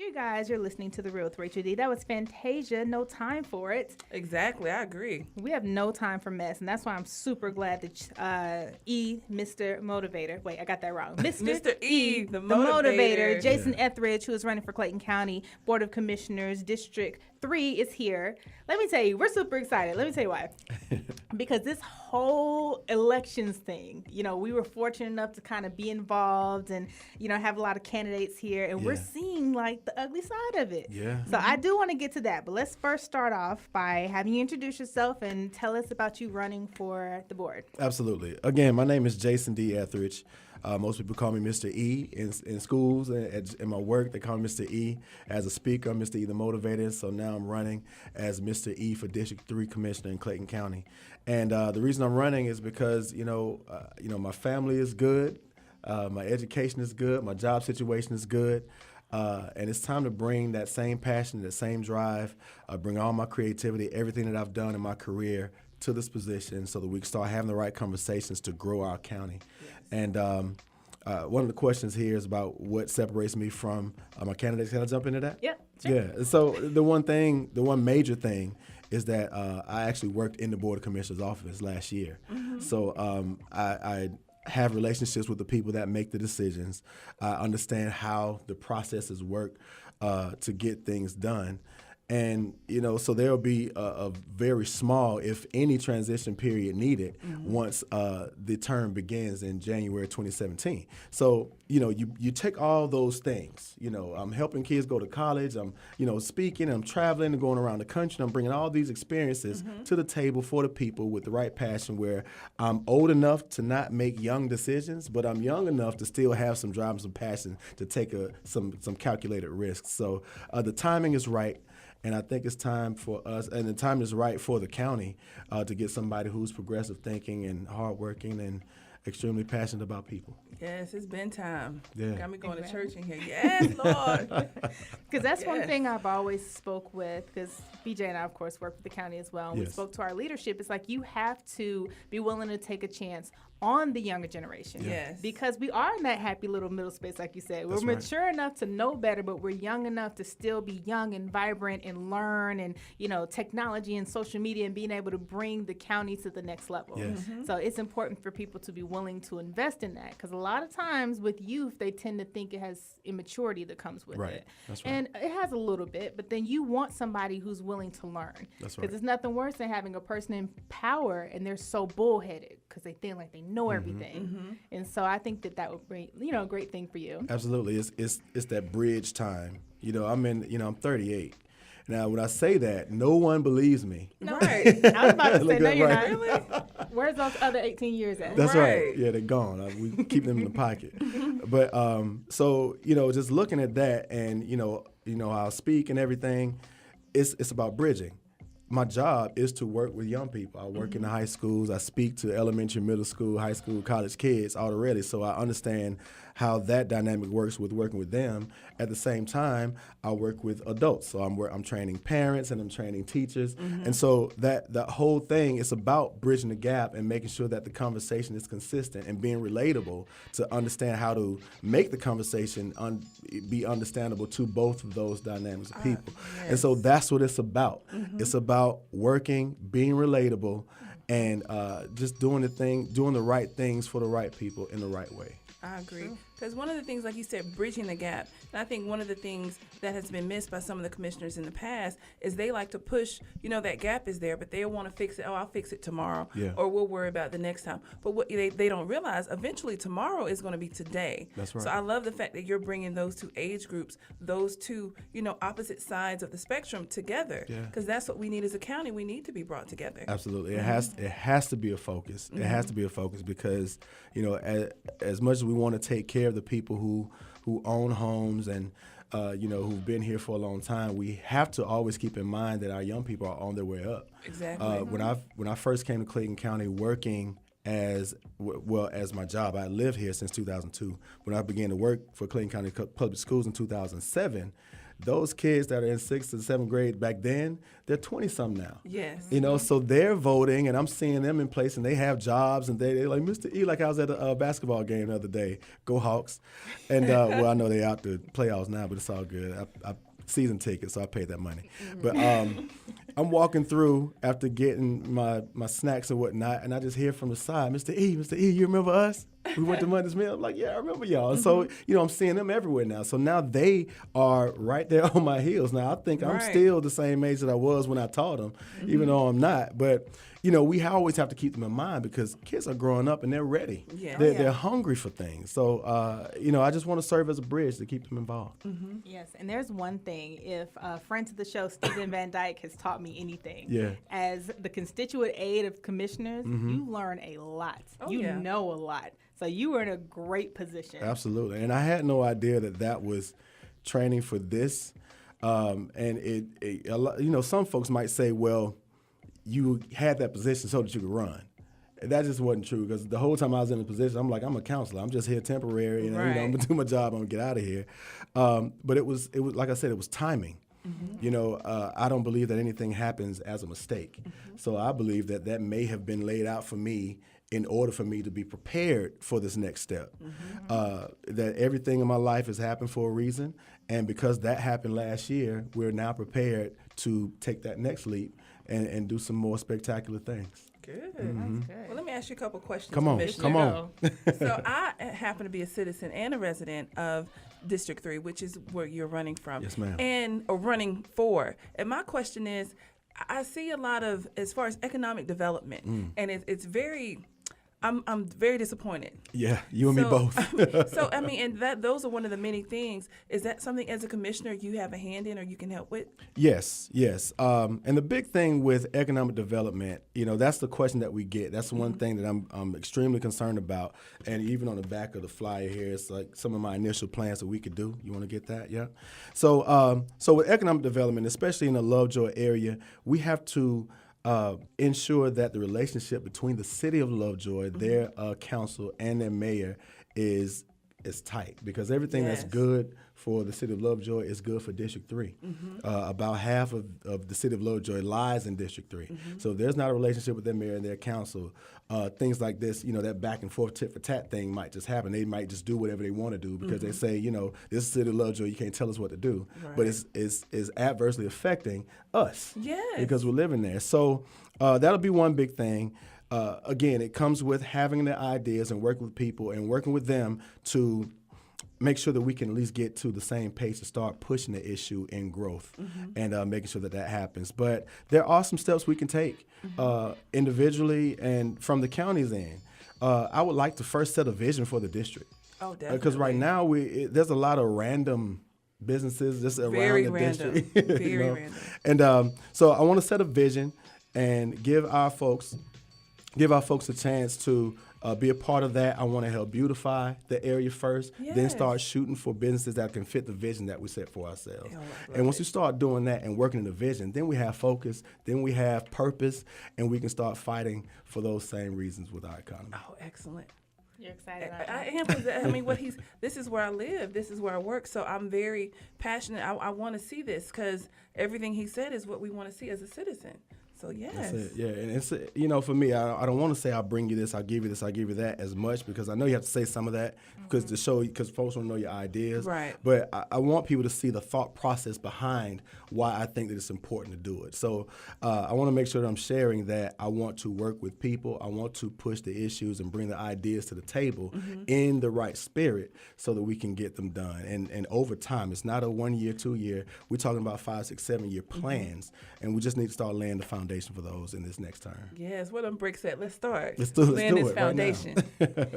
You guys, you're listening to The Real with Rachel D. That was Fantasia, No Time for It. Exactly, I agree. We have no time for mess, and that's why I'm super glad that Mr. Motivator, wait, I got that wrong. Mr. E, the Motivator, motivator. Jason Etheridge, who is running for Clayton County Board of Commissioners, District 3 is here. Let me tell you, we're super excited. Let me tell you why. Because this whole elections thing, we were fortunate enough to kind of be involved and, have a lot of candidates here, and we're seeing like the ugly side of it. Yeah. So I do want to get to that, but let's first start off by having you introduce yourself and tell us about you running for the board. Absolutely. Again, my name is Jason D. Etheridge. Most people call me Mr. E in schools and in my work. They call me Mr. E as a speaker, Mr. E the motivator. So now I'm running as Mr. E for District 3 Commissioner in Clayton County. And the reason I'm running is because my family is good, my education is good, my job situation is good. And it's time to bring that same passion, that same drive, bring all my creativity, everything that I've done in my career to this position so that we can start having the right conversations to grow our county. Yes. And one of the questions here is about what separates me from my candidates. Can I jump into that? Yeah, sure. Yeah. So the one major thing is that I actually worked in the Board of Commissioners office last year. Mm-hmm. So I have relationships with the people that make the decisions. I understand how the processes work to get things done. And, so there'll be a very small, if any, transition period needed once the term begins in January 2017. So, you take all those things. I'm helping kids go to college. I'm, speaking. I'm traveling and going around the country. I'm bringing all these experiences to the table for the people with the right passion where I'm old enough to not make young decisions, but I'm young enough to still have some drive and some passion to take some calculated risks. So the timing is right. And I think it's time for us, and the time is right for the county to get somebody who's progressive thinking and hardworking and extremely passionate about people. Yes, it's been time. Yeah. Got me going to church in here. Yes, Lord. Because that's one thing I've always spoke with, because BJ and I, of course, work for the county as well. And we spoke to our leadership. It's like you have to be willing to take a chance on the younger generation. Yes. Because we are in that happy little middle space, like you said. We're mature enough to know better, but we're young enough to still be young and vibrant and learn and, technology and social media and being able to bring the county to the next level. Yes. So it's important for people to be willing to invest in that, because a lot of times with youth, they tend to think it has immaturity that comes with it. That's right. And it has a little bit, but then you want somebody who's willing to learn. That's right. Because there's nothing worse than having a person in power and they're so bullheaded because they think like they know everything. And so I think that would be, a great thing for you. Absolutely. It's that bridge time. I'm 38. Now, when I say that, no one believes me. No. Right. I was about to say, no, you're right. not. Really? Where's those other 18 years at? That's right. Yeah, they're gone. We keep them in the pocket. But so just looking at that, and I'll speak and everything. It's about bridging. My job is to work with young people. I work in the high schools. I speak to elementary, middle school, high school, college kids already, so I understand how that dynamic works with working with them. At the same time, I work with adults, so I'm training parents and I'm training teachers, and so that whole thing is about bridging the gap and making sure that the conversation is consistent and being relatable to understand how to make the conversation be understandable to both of those dynamics of people. Yes. And so that's what it's about. It's about working, being relatable, and just doing the right things for the right people in the right way. I agree. Because one of the things, like you said, bridging the gap, and I think one of the things that has been missed by some of the commissioners in the past is they like to push, that gap is there, but they want to fix it. Oh, I'll fix it tomorrow, or we'll worry about it the next time. But what they don't realize, eventually tomorrow is going to be today. That's right. So I love the fact that you're bringing those two age groups, those two, opposite sides of the spectrum together. Because that's what we need as a county. We need to be brought together. Absolutely. It has to be a focus. It has to be a focus because, as much as we want to take care of the people who own homes and who've been here for a long time, we have to always keep in mind that our young people are on their way up. Exactly. When I first came to Clayton County working as my job, I lived here since 2002. When I began to work for Clayton County Public Schools in 2007, those kids that are in 6th and 7th grade back then, they're 20-some now. Yes. You know, so they're voting, and I'm seeing them in place, and they have jobs, and they're like, Mr. E, like I was at a basketball game the other day. Go Hawks. And, well, I know they're out the playoffs now, but it's all good. I season ticket, so I paid that money. But I'm walking through after getting my snacks and whatnot, and I just hear from the side, Mr. E, you remember us? We went to Monday's Mill. I'm like, yeah, I remember y'all. So, you know, I'm seeing them everywhere now. So now they are right there on my heels. Now, I think I'm still the same age that I was when I taught them, even though I'm not. But, you know, we always have to keep them in mind because kids are growing up and they're ready. Yeah. They're hungry for things. So, you know, I just want to serve as a bridge to keep them involved. Yes, and there's one thing. If friend of the show, Stephen Van Dyke, has taught me anything, as the constituent aide of commissioners, you learn a lot. You know a lot. So you were in a great position. Absolutely. And I had no idea that was training for this. And a lot, you know, some folks might say, well, you had that position so that you could run. And that just wasn't true because the whole time I was in the position, I'm like, I'm a counselor. I'm just here temporary. And, you know, I'm going to do my job. I'm going to get out of here. But it was like I said, it was timing. You know, I don't believe that anything happens as a mistake. So I believe that may have been laid out for me in order for me to be prepared for this next step. That everything in my life has happened for a reason. And because that happened last year, we're now prepared to take that next leap and do some more spectacular things. Good. That's good. Well, let me ask you a couple questions. Come on. So I happen to be a citizen and a resident of District 3, which is where you're running from. Yes, ma'am. And or running for. And my question is, I see a lot of, as far as economic development, and it's very, I'm very disappointed. Yeah, you and me both. So, I mean, and those are one of the many things. Is that something as a commissioner you have a hand in or you can help with? Yes. And the big thing with economic development, you know, that's the question that we get. That's one thing that I'm extremely concerned about. And even on the back of the flyer here, it's like some of my initial plans that we could do. You want to get that? Yeah. So, so with economic development, especially in the Lovejoy area, we have to ensure that the relationship between the city of Lovejoy, their council, and their mayor is tight because everything that's good for the city of Lovejoy is good for District 3. About half of the city of Lovejoy lies in District 3. So if there's not a relationship with their mayor and their council, things like this, you know, that back and forth tit for tat thing might just happen. They might just do whatever they want to do because they say, you know, this is the city of Lovejoy, you can't tell us what to do. But it's adversely affecting us because we're living there. So that'll be one big thing. Again, it comes with having the ideas and working with people and working with them to make sure that we can at least get to the same pace and start pushing the issue in growth and making sure that happens. But there are some steps we can take individually and from the county's end. I would like to first set a vision for the district. Oh, definitely. Because right now there's a lot of random businesses just around the district. Very random. And so I want to set a vision and give our folks a chance to be a part of that. I want to help beautify the area first, then start shooting for businesses that can fit the vision that we set for ourselves. And once we start doing that and working in the vision, then we have focus, then we have purpose, and we can start fighting for those same reasons with our economy. Oh, excellent. You're excited about I am. I mean, this is where I live. This is where I work. So I'm very passionate. I want to see this because everything he said is what we want to see as a citizen. So yes. That's it. Yeah, and it's, you know, for me, I don't want to say I'll bring you this, I'll give you this, I'll give you that as much because I know you have to say some of that because to show, because folks want to know your ideas. Right. But I want people to see the thought process behind why I think that it's important to do it. So I want to make sure that I'm sharing that I want to work with people. I want to push the issues and bring the ideas to the table in the right spirit so that we can get them done. And over time, it's not a 1 year, 2 year. We're talking about 5, 6, 7 year plans, and we just need to start laying the foundation for those in this next term. Yes, what them bricks at? Let's start. Let's do this it foundation. Right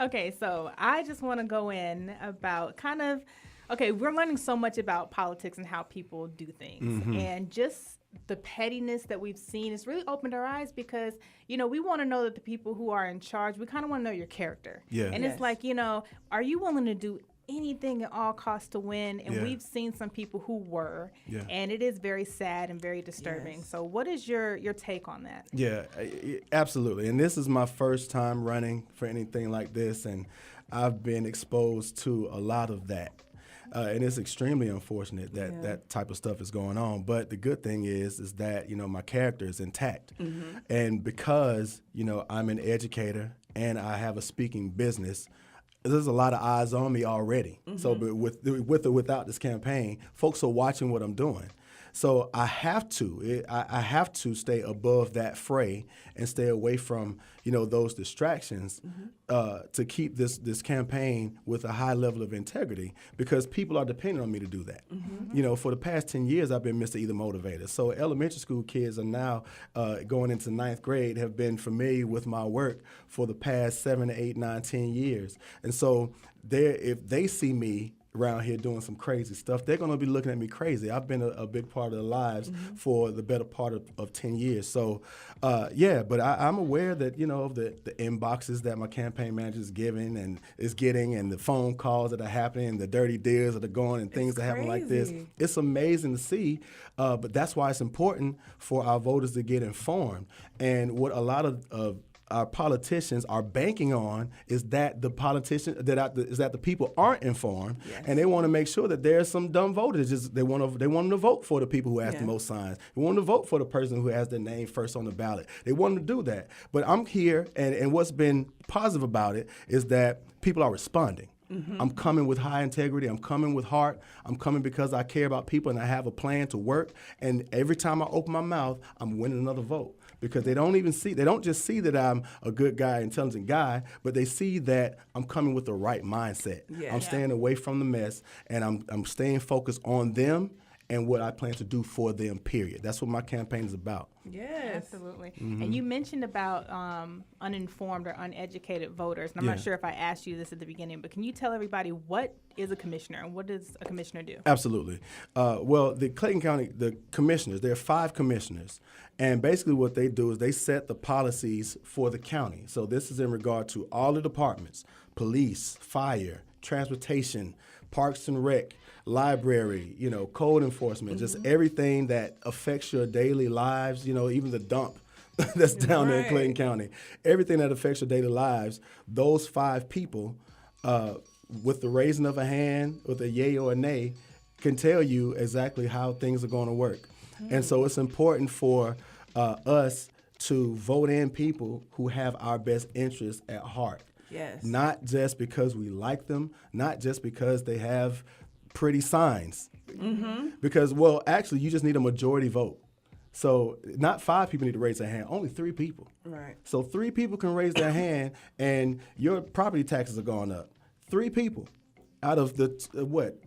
Okay, so I just want to go in about we're learning so much about politics and how people do things. And just the pettiness that we've seen has really opened our eyes because, you know, we want to know that the people who are in charge, we kind of want to know your character. Yeah. And it's like, you know, are you willing to do anything at all costs to win? And we've seen some people who were, and it is very sad and very disturbing. Yes. So what is your take on that? Yeah, absolutely. And this is my first time running for anything like this, and I've been exposed to a lot of that. And it's extremely unfortunate that that type of stuff is going on. But the good thing is that, my character is intact. And because, I'm an educator and I have a speaking business, there's a lot of eyes on me already. So but with or without this campaign, folks are watching what I'm doing. So I have to stay above that fray and stay away from those distractions to keep this campaign with a high level of integrity, because people are depending on me to do that. For the past 10 years, I've been Mr. Either Motivator. So elementary school kids are now going into 9th grade have been familiar with my work for the past 7 to 8, 9, 10 years. And so if they see me around here doing some crazy stuff, they're going to be looking at me crazy. I've been a big part of their lives for the better part of 10 years. So, but I'm aware that, of the inboxes that my campaign manager is getting and the phone calls that are happening and the dirty deals that are going and things that happen like this. It's amazing to see, but that's why it's important for our voters to get informed. And what a lot of our politicians are banking on is that the people aren't informed, and they want to make sure that there's some dumb voters. They want them to vote for the people who have the most signs. They want them to vote for the person who has their name first on the ballot. They want them to do that. But I'm here, and what's been positive about it is that people are responding. I'm coming with high integrity. I'm coming with heart. I'm coming because I care about people and I have a plan to work. And every time I open my mouth, I'm winning another vote. Because they don't just see that I'm a good guy, intelligent guy, but they see that I'm coming with the right mindset. I'm staying away from the mess, and I'm staying focused on them and what I plan to do for them, period. That's what my campaign is about. Yes. Absolutely. And you mentioned about uninformed or uneducated voters, and I'm not sure if I asked you this at the beginning, but can you tell everybody what is a commissioner and what does a commissioner do? Absolutely. Well, the Clayton County, the commissioners, there are 5 commissioners, and basically what they do is they set the policies for the county. So this is in regard to all the departments: police, fire, transportation, parks and rec, library, code enforcement, just everything that affects your daily lives, even the dump that's down there in Clayton County. Everything that affects your daily lives, those 5 people, with the raising of a hand, with a yay or a nay, can tell you exactly how things are going to work. And so it's important for us to vote in people who have our best interests at heart. Yes. Not just because we like them, not just because they have pretty signs. Because, actually, you just need a majority vote. So not 5 people need to raise their hand, only 3 people. Right. So 3 people can raise their hand, and your property taxes are going up. 3 people. Out of the,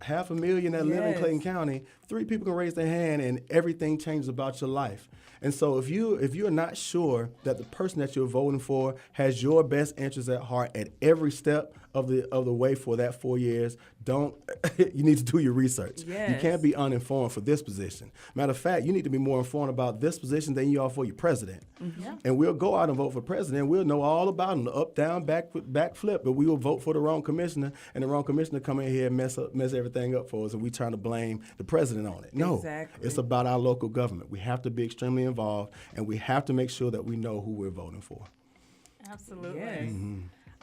500,000 that live in Clayton County, 3 people can raise their hand, and everything changes about your life. And so if you're not sure that the person that you're voting for has your best interests at heart at every step of the way for that 4 years, you need to do your research. Yes. You can't be uninformed for this position. Matter of fact, you need to be more informed about this position than you are for your president. And we'll go out and vote for president. We'll know all about him, the up, down, back flip, but we will vote for the wrong commissioner, and the wrong commissioner come in here and mess everything up for us, and we trying to blame the president on it. No, it's about our local government. We have to be extremely involved, and we have to make sure that we know who we're voting for. Absolutely. Yes.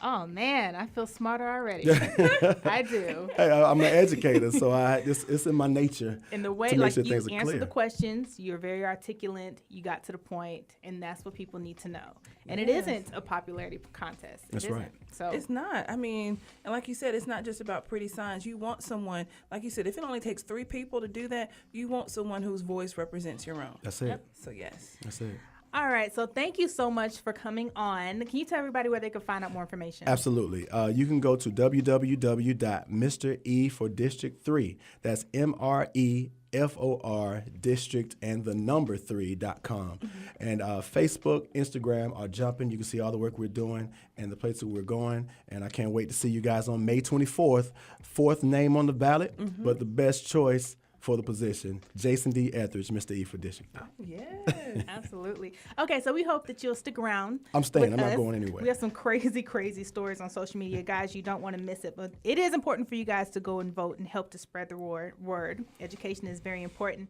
Oh man, I feel smarter already. I do. Hey, I'm an educator, so it's in my nature. In the way, to make like sure you things are answer clear. the questions, you're very articulate. You got to the point, and that's what people need to know. And it isn't a popularity contest. That's right. So it's not. I mean, and like you said, it's not just about pretty signs. You want someone, like you said, if it only takes 3 people to do that, you want someone whose voice represents your own. That's it. So yes. That's it. All right, so thank you so much for coming on. Can you tell everybody where they can find out more information? Absolutely. You can go to www.Mr. E for District 3. That's MREFOR District and the number 3.com. And Facebook, Instagram are jumping. You can see all the work we're doing and the places we're going. And I can't wait to see you guys on May 24th. 4th name on the ballot, but the best choice for the position, Jason D. Etheridge, Mr. E for District 3. Yes. Absolutely. Okay, so we hope that you'll stick around. I'm staying. with I'm not us. going anywhere. We have some crazy, crazy stories on social media. Guys, you don't want to miss it. But it is important for you guys to go and vote and help to spread the word. Education is very important.